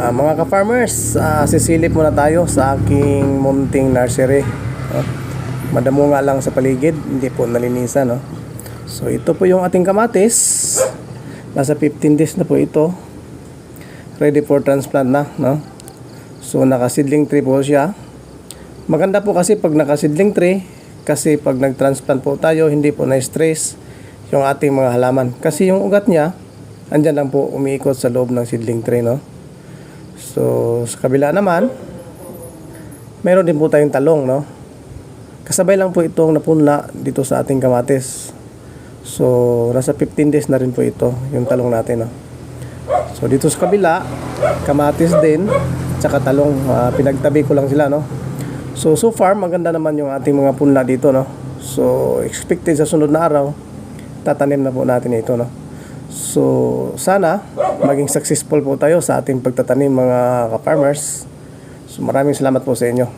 Mga ka-farmers, sisilip muna tayo sa aking munting nursery. Madamo nga lang sa paligid, hindi po nalinisan. So ito po yung ating kamatis. Nasa 15 days na po ito. Ready for transplant na. So naka-seedling tree po siya. Maganda po kasi pag naka-seedling tree, kasi pag nag-transplant po tayo, hindi po na-stress yung ating mga halaman. Kasi yung ugat niya, andyan lang po umiikot sa loob ng seedling tray. So sa kabila naman, meron din po tayong talong. Kasabay lang po itong napunla dito sa ating kamatis. So nasa 15 days na rin po ito yung talong natin. So dito sa kabila, kamatis din tsaka talong, pinagtabi ko lang sila. So far maganda naman yung ating mga punla dito. So expected sa sunod na araw tatanim na po natin ito. So sana maging successful po tayo sa ating pagtatanim, mga ka-farmers. So maraming salamat po sa inyo.